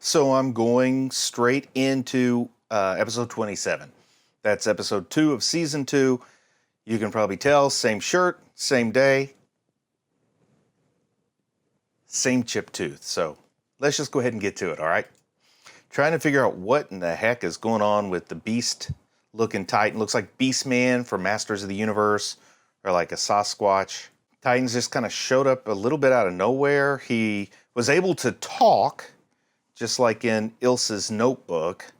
So I'm going straight into episode 27. That's episode 2 of season 2. You can probably tell, same shirt, same day, same chip tooth. So let's just go ahead and get to it, all right? Trying to figure out what in the heck is going on with the beast looking Titan. Looks like Beast Man from Masters of the Universe, or like a Sasquatch. Titans just kind of showed up a little bit out of nowhere. He was able to talk, just like in Ilsa's notebook,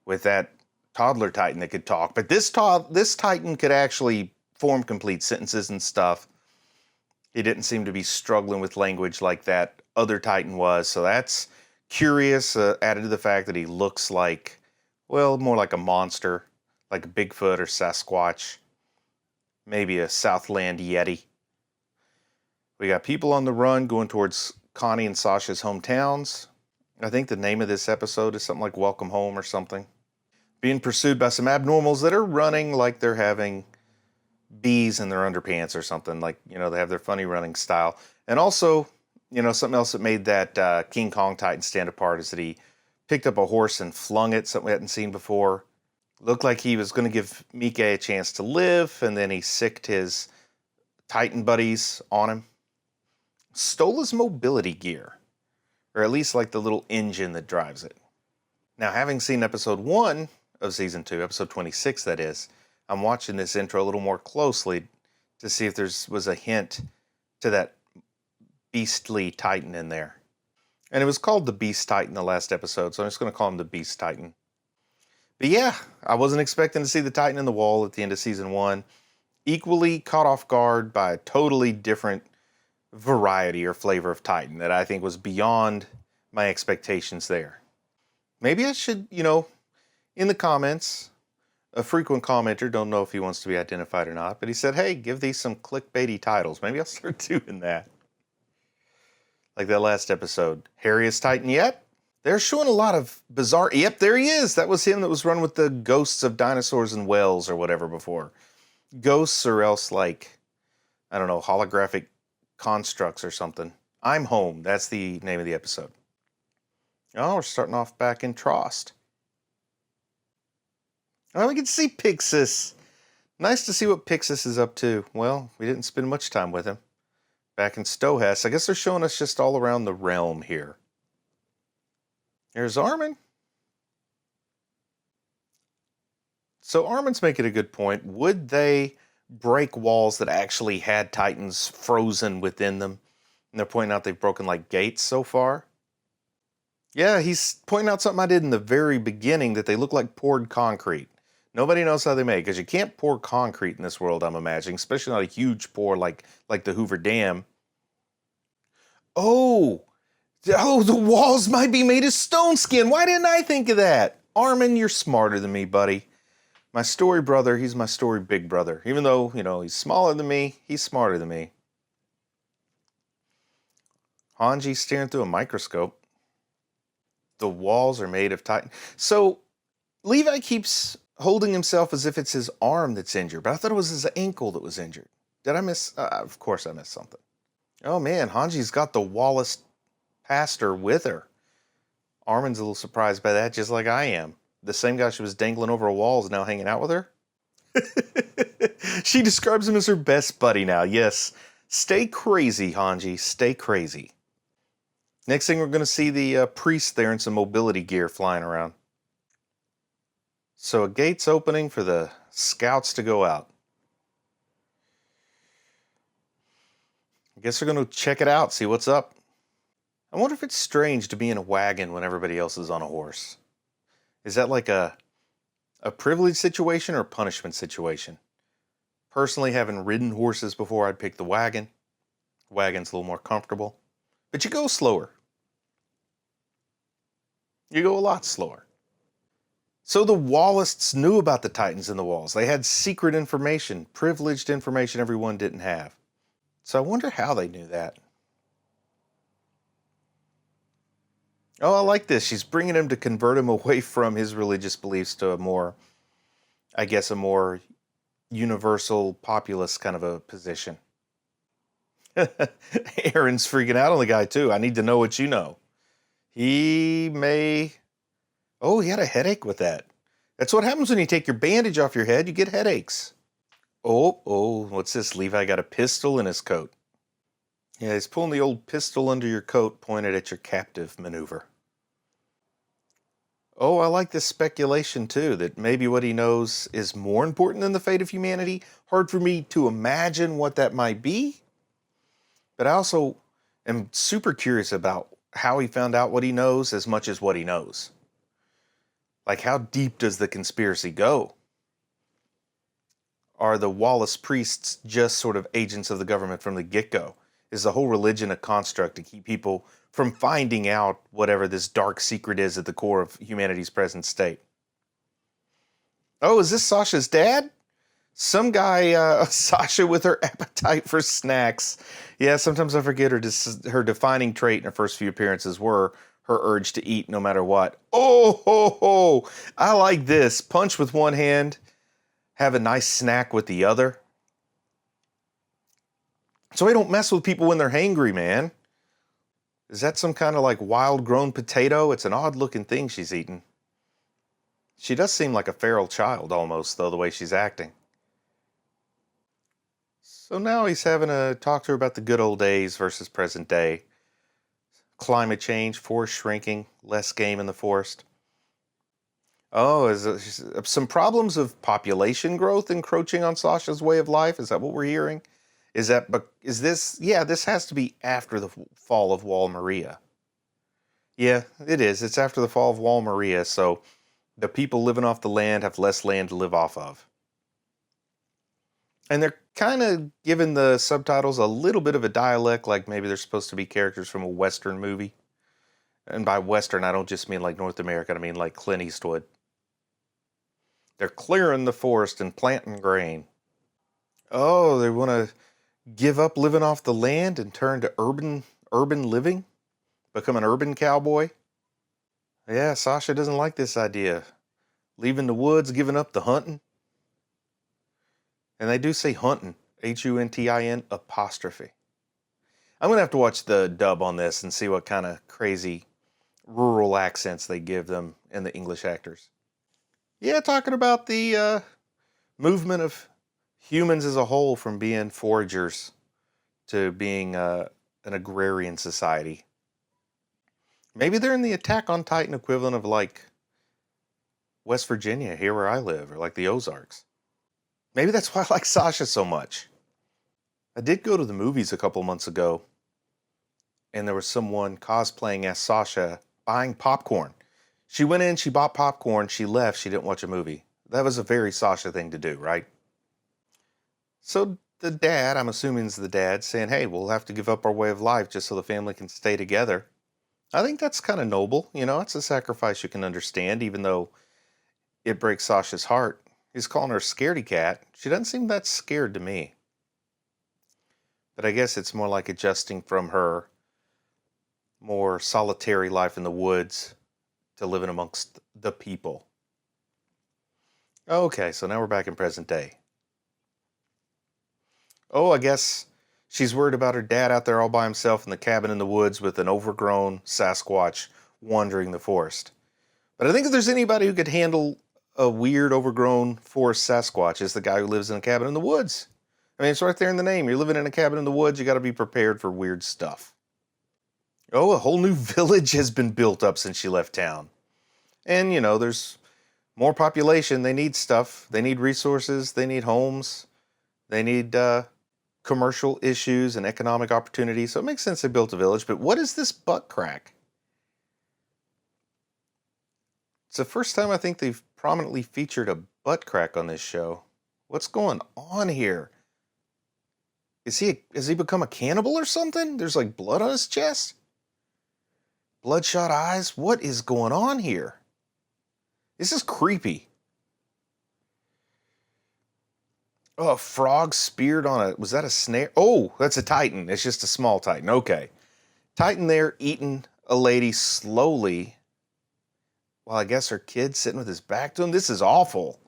with that toddler Titan that could talk. But this Titan could actually form complete sentences and stuff. He didn't seem to be struggling with language like that other Titan was. So that's curious, added to the fact that he looks like, well, more like a monster, like a Bigfoot or Sasquatch, maybe a Southland Yeti. We got people on the run going towards Connie and Sasha's hometowns. I think the name of this episode is something like Welcome Home or something. Being pursued by some abnormals that are running like they're having bees in their underpants or something. Like, they have their funny running style. And also, something else that made that King Kong Titan stand apart is that he picked up a horse and flung it, something we hadn't seen before. Looked like he was going to give Mike a chance to live, and then he sicked his Titan buddies on him. Stole his mobility gear. Or at least like the little engine that drives it. Now, having seen episode 1 of season 2, episode 26 that is, I'm watching this intro a little more closely to see if there was a hint to that beastly Titan in there. And it was called the Beast Titan the last episode, so I'm just going to call him the Beast Titan. But yeah, I wasn't expecting to see the Titan in the wall at the end of season 1. Equally caught off guard by a totally different variety or flavor of Titan that I think was beyond my expectations there. Maybe I should, in the comments, a frequent commenter, don't know if he wants to be identified or not, but he said, hey, give these some clickbaity titles. Maybe I'll start doing that. Like that last episode, Hairiest Titan yet? They're showing a lot of bizarre, yep, there he is. That was him that was run with the ghosts of dinosaurs and wells or whatever before. Ghosts or else like, I don't know, holographic constructs or something. I'm Home. That's the name of the episode. Oh, we're starting off back in Trost. Oh, we can see Pixis. Nice to see what Pixis is up to. Well, we didn't spend much time with him. Back in Stohess. I guess they're showing us just all around the realm here. There's Armin. So Armin's making a good point. Would they break walls that actually had Titans frozen within them? And they're pointing out they've broken like gates so far. Yeah, he's pointing out something I did in the very beginning, that they look like poured concrete. Nobody knows how they make, because you can't pour concrete in this world, I'm imagining, especially not a huge pour like the Hoover Dam. Oh, the walls might be made of stone skin. Why didn't I think of that? Armin, you're smarter than me, buddy. My story brother, he's my story big brother. Even though, he's smaller than me, he's smarter than me. Hanji's staring through a microscope. The walls are made of Titan. So, Levi keeps holding himself as if it's his arm that's injured, but I thought it was his ankle that was injured. Did I miss? Of course I missed something. Oh man, Hanji's got the Wallace pastor with her. Armin's a little surprised by that, just like I am. The same guy she was dangling over a wall is now hanging out with her? She describes him as her best buddy now. Yes, stay crazy, Hanji. Stay crazy. Next thing, we're going to see the priest there in some mobility gear flying around. So a gate's opening for the scouts to go out. I guess they're going to check it out, see what's up. I wonder if it's strange to be in a wagon when everybody else is on a horse. Is that like a privilege situation or a punishment situation? Personally, having ridden horses before, I'd pick the wagon. Wagon's a little more comfortable. But you go slower. You go a lot slower. So the Wallists knew about the Titans in the walls. They had secret information, privileged information everyone didn't have. So I wonder how they knew that. Oh, I like this. She's bringing him to convert him away from his religious beliefs to a more universal populist kind of a position. Aaron's freaking out on the guy too. I need to know what you know. He may... Oh, he had a headache with that. That's what happens when you take your bandage off your head. You get headaches. Oh, what's this? Levi got a pistol in his coat. Yeah, he's pulling the old pistol under your coat pointed at your captive maneuver. Oh, I like this speculation too, that maybe what he knows is more important than the fate of humanity. Hard for me to imagine what that might be. But I also am super curious about how he found out what he knows as much as what he knows. Like, how deep does the conspiracy go? Are the Wallace priests just sort of agents of the government from the get-go? Is the whole religion a construct to keep people from finding out whatever this dark secret is at the core of humanity's present state? Oh, is this Sasha's dad? Some guy, Sasha with her appetite for snacks. Yeah, sometimes I forget her defining trait in her first few appearances were her urge to eat no matter what. Oh, ho, ho. I like this. Punch with one hand, have a nice snack with the other. So we don't mess with people when they're hangry, man. Is that some kind of like wild grown potato? It's an odd looking thing she's eating. She does seem like a feral child almost, though, the way she's acting. So now he's having a talk to her about the good old days versus present day. Climate change, forest shrinking, less game in the forest. Oh, is some problems of population growth encroaching on Sasha's way of life? Is that what we're hearing? Is this? Yeah, this has to be after the fall of Wall Maria. Yeah, it is. It's after the fall of Wall Maria, so the people living off the land have less land to live off of. And they're kind of giving the subtitles a little bit of a dialect, like maybe they're supposed to be characters from a Western movie. And by Western, I don't just mean like North America, I mean like Clint Eastwood. They're clearing the forest and planting grain. Oh, they want to give up living off the land and turn to urban living? Become an urban cowboy? Yeah, Sasha doesn't like this idea. Leaving the woods, giving up the hunting. And they do say hunting, Huntin apostrophe. I'm going to have to watch the dub on this and see what kind of crazy rural accents they give them in the English actors. Yeah, talking about the movement of humans as a whole from being foragers to being an agrarian society. Maybe they're in the Attack on Titan equivalent of like West Virginia, here where I live, or like the Ozarks. Maybe that's why I like Sasha so much. I did go to the movies a couple months ago, and there was someone cosplaying as Sasha buying popcorn. She went in, she bought popcorn, she left, she didn't watch a movie. That was a very Sasha thing to do, right? So the dad, I'm assuming is the dad, saying, hey, we'll have to give up our way of life just so the family can stay together. I think that's kind of noble. You know, it's a sacrifice you can understand, even though it breaks Sasha's heart. He's calling her a scaredy cat. She doesn't seem that scared to me. But I guess it's more like adjusting from her more solitary life in the woods to living amongst the people. Okay, so now we're back in present day. Oh, I guess she's worried about her dad out there all by himself in the cabin in the woods with an overgrown Sasquatch wandering the forest. But I think if there's anybody who could handle a weird overgrown forest Sasquatch, it's the guy who lives in a cabin in the woods. I mean, it's right there in the name. You're living in a cabin in the woods, you got to be prepared for weird stuff. Oh, a whole new village has been built up since she left town. And, you know, there's more population. They need stuff. They need resources. They need homes. They need commercial issues and economic opportunities. So it makes sense they built a village. But what is this butt crack? It's the first time I think they've prominently featured a butt crack on this show. What's going on here? Has he become a cannibal or something? There's like blood on his chest? Bloodshot eyes? What is going on here? This is creepy. Oh, a frog speared on was that a snare? Oh, that's a Titan. It's just a small Titan. Okay. Titan there eating a lady slowly. Well, I guess her kid's sitting with his back to him. This is awful.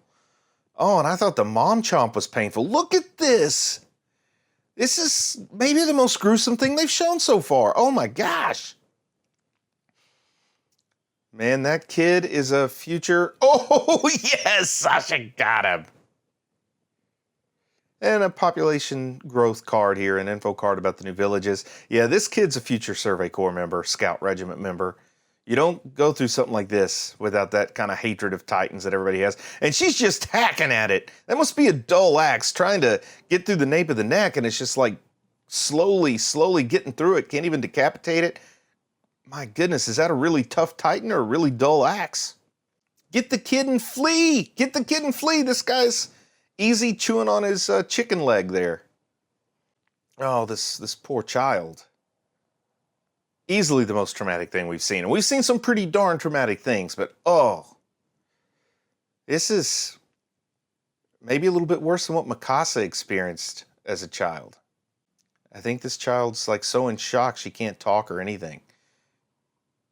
Oh, and I thought the mom chomp was painful. Look at this. This is maybe the most gruesome thing they've shown so far. Oh my gosh. Man, that kid is a future... Oh, yes! Sasha got him! And a population growth card here, an info card about the new villages. Yeah, this kid's a future Survey Corps member, Scout Regiment member. You don't go through something like this without that kind of hatred of Titans that everybody has. And she's just hacking at it. That must be a dull axe, trying to get through the nape of the neck, and it's just like slowly getting through it. Can't even decapitate it. My goodness, is that a really tough Titan or a really dull axe? Get the kid and flee! Get the kid and flee! This guy's easy chewing on his chicken leg there. Oh, this poor child. Easily the most traumatic thing we've seen. And we've seen some pretty darn traumatic things, but oh. This is maybe a little bit worse than what Mikasa experienced as a child. I think this child's like so in shock she can't talk or anything.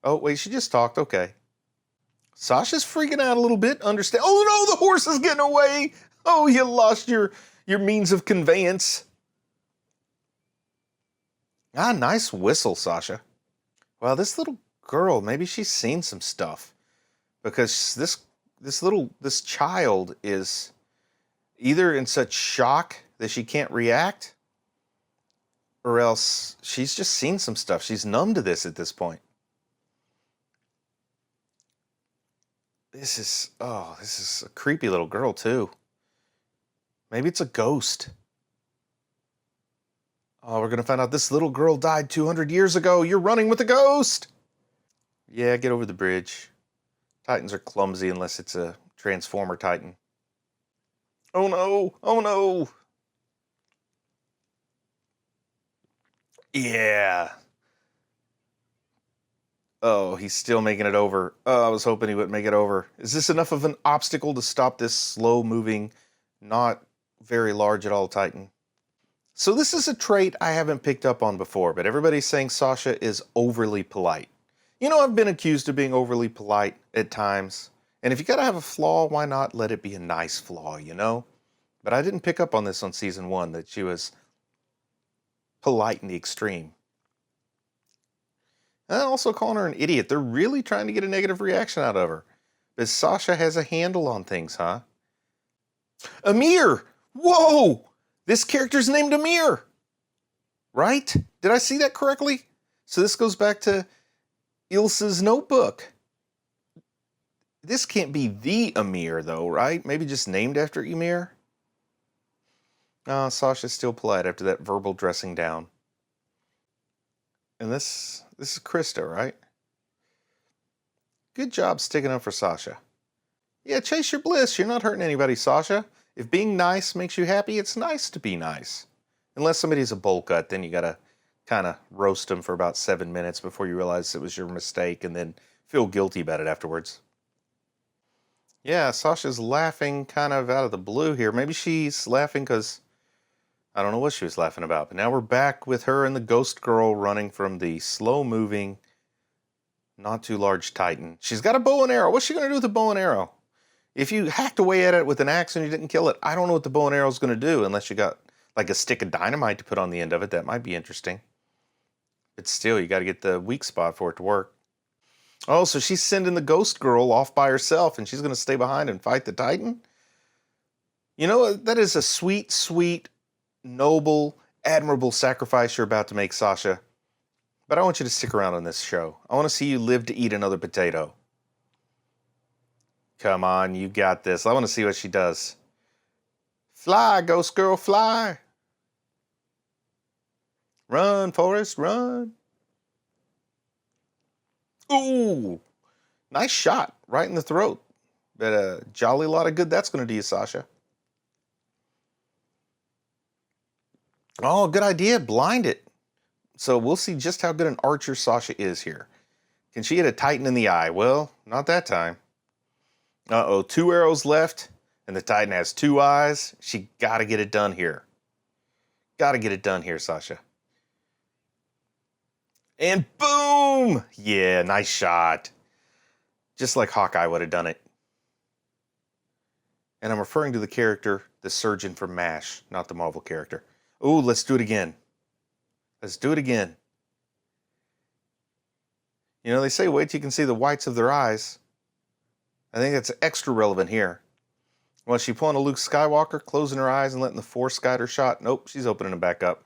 Oh, wait, she just talked. Okay. Sasha's freaking out a little bit. Understand? Oh, no, the horse is getting away. Oh, you lost your means of conveyance. Ah, nice whistle, Sasha. Well, this little girl, maybe she's seen some stuff. Because this child is either in such shock that she can't react, or else she's just seen some stuff. She's numb to this at this point. This is a creepy little girl, too. Maybe it's a ghost. Oh, we're going to find out this little girl died 200 years ago. You're running with a ghost. Yeah, get over the bridge. Titans are clumsy unless it's a Transformer Titan. Oh, no. Oh, no. Yeah. Oh, he's still making it over. Oh, I was hoping he wouldn't make it over. Is this enough of an obstacle to stop this slow-moving, not very large at all Titan? So this is a trait I haven't picked up on before, but everybody's saying Sasha is overly polite. You know, I've been accused of being overly polite at times. And if you gotta have a flaw, why not let it be a nice flaw, you know? But I didn't pick up on this on season 1, that she was polite in the extreme. And also calling her an idiot. They're really trying to get a negative reaction out of her. But Sasha has a handle on things, huh? Amir! Whoa! This character's named Amir! Right? Did I see that correctly? So this goes back to Ilsa's notebook. This can't be the Amir, though, right? Maybe just named after Ymir? Oh, Sasha's still polite after that verbal dressing down. And this is Krista, right? Good job sticking up for Sasha. Yeah, chase your bliss. You're not hurting anybody, Sasha. If being nice makes you happy, it's nice to be nice. Unless somebody's a bowl cut, then you gotta kind of roast them for about 7 minutes before you realize it was your mistake and then feel guilty about it afterwards. Yeah, Sasha's laughing kind of out of the blue here. Maybe she's laughing because I don't know what she was laughing about. But now we're back with her and the ghost girl running from the slow-moving, not too large Titan. She's got a bow and arrow. What's she going to do with a bow and arrow? If you hacked away at it with an axe and you didn't kill it, I don't know what the bow and arrow is going to do unless you got like a stick of dynamite to put on the end of it. That might be interesting. But still, you got to get the weak spot for it to work. Oh, so she's sending the ghost girl off by herself and she's going to stay behind and fight the Titan? You know, that is a sweet, sweet, noble, admirable sacrifice you're about to make, Sasha. But I want you to stick around on this show. I want to see you live to eat another potato. Come on, you got this. I want to see what she does. Fly, ghost girl, fly. Run, Forrest, run. Ooh, nice shot right in the throat. But a jolly lot of good that's going to do you, Sasha. Oh, good idea. Blind it. So we'll see just how good an archer Sasha is here. Can she hit a Titan in the eye? Well, not that time. Uh-oh, 2 arrows left, and the Titan has 2 eyes. She got to get it done here. Got to get it done here, Sasha. And boom! Yeah, nice shot. Just like Hawkeye would have done it. And I'm referring to the character, the surgeon from MASH, not the Marvel character. Ooh, let's do it again. Let's do it again. You know, they say wait till you can see the whites of their eyes. I think that's extra relevant here. Was she pulling a Luke Skywalker, closing her eyes and letting the Force guide her shot? Nope, she's opening them back up.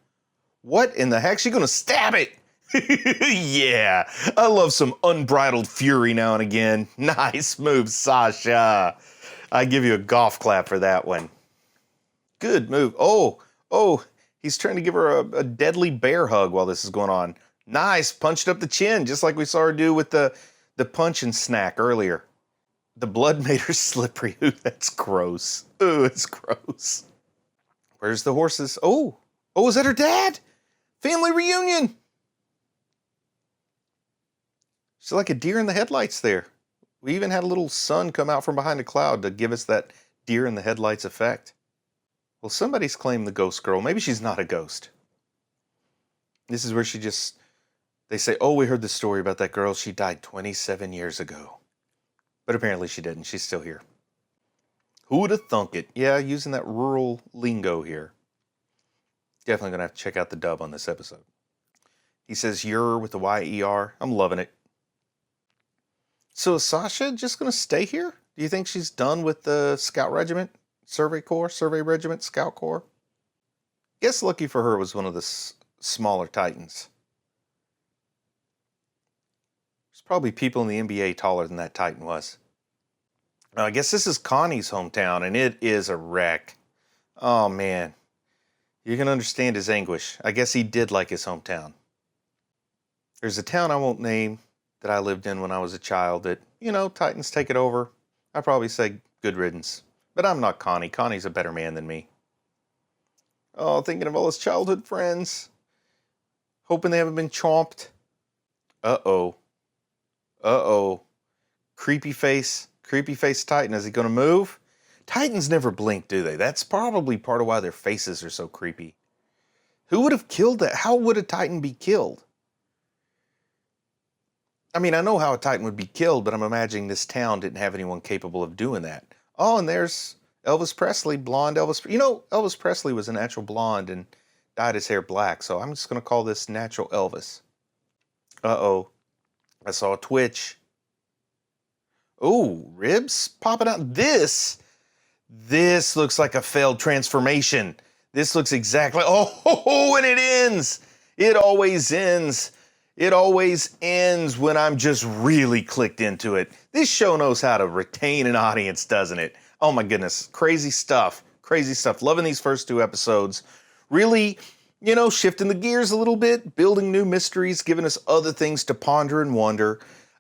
What in the heck? She's gonna stab it! Yeah, I love some unbridled fury now and again. Nice move, Sasha. I give you a golf clap for that one. Good move. Oh, he's trying to give her a deadly bear hug while this is going on. Nice, punched up the chin, just like we saw her do with the punch and snack earlier. The blood made her slippery. Ooh, that's gross. Ooh, it's gross. Where's the horses? Oh, is that her dad? Family reunion. She's like a deer in the headlights there. We even had a little sun come out from behind a cloud to give us that deer in the headlights effect. Well, somebody's claimed the ghost girl. Maybe she's not a ghost. This is where they say, oh, we heard the story about that girl. She died 27 years ago. But apparently she didn't. She's still here. Who would have thunk it? Yeah, using that rural lingo here. Definitely going to have to check out the dub on this episode. He says, you're with the Y-E-R. I'm loving it. So is Sasha just going to stay here? Do you think she's done with the Scout Regiment? Survey Regiment, Scout Corps? Guess lucky for her was one of the smaller Titans. There's probably people in the NBA taller than that Titan was. I guess this is Connie's hometown, and it is a wreck. Oh, man. You can understand his anguish. I guess he did like his hometown. There's a town I won't name that I lived in when I was a child that, Titans take it over. I'd probably say good riddance. But I'm not Connie. Connie's a better man than me. Oh, thinking of all his childhood friends. Hoping they haven't been chomped. Uh-oh. Creepy face Titan. Is he going to move? Titans never blink, do they? That's probably part of why their faces are so creepy. Who would have killed that? How would a Titan be killed? I mean, I know how a Titan would be killed, but I'm imagining this town didn't have anyone capable of doing that. Oh, and there's Elvis Presley, blonde Elvis. Elvis Presley was a natural blonde and dyed his hair black, so I'm just going to call this natural Elvis. Uh-oh. I saw a twitch. Oh, ribs popping out. This looks like a failed transformation. This looks exactly... Oh, and it ends. It always ends. It always ends when I'm just really clicked into it. This show knows how to retain an audience, doesn't it? Oh my goodness. Crazy stuff. Loving these first 2 episodes. Really, shifting the gears a little bit, building new mysteries, giving us other things to ponder and wonder.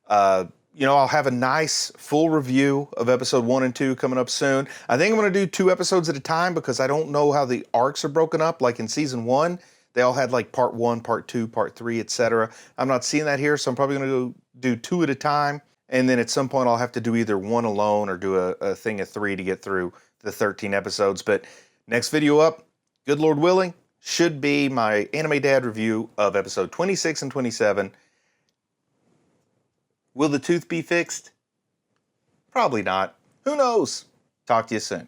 I'll have a nice full review of episode 1 and 2 coming up soon. I think I'm going to do 2 episodes at a time because I don't know how the arcs are broken up. Like in season 1, they all had like part 1, part 2, part 3, etc. I'm not seeing that here, so I'm probably going to do 2 at a time. And then at some point I'll have to do either 1 alone or do a thing of 3 to get through the 13 episodes. But next video up, good Lord willing, should be my Anime Dad review of episode 26 and 27. Will the tooth be fixed? Probably not. Who knows? Talk to you soon.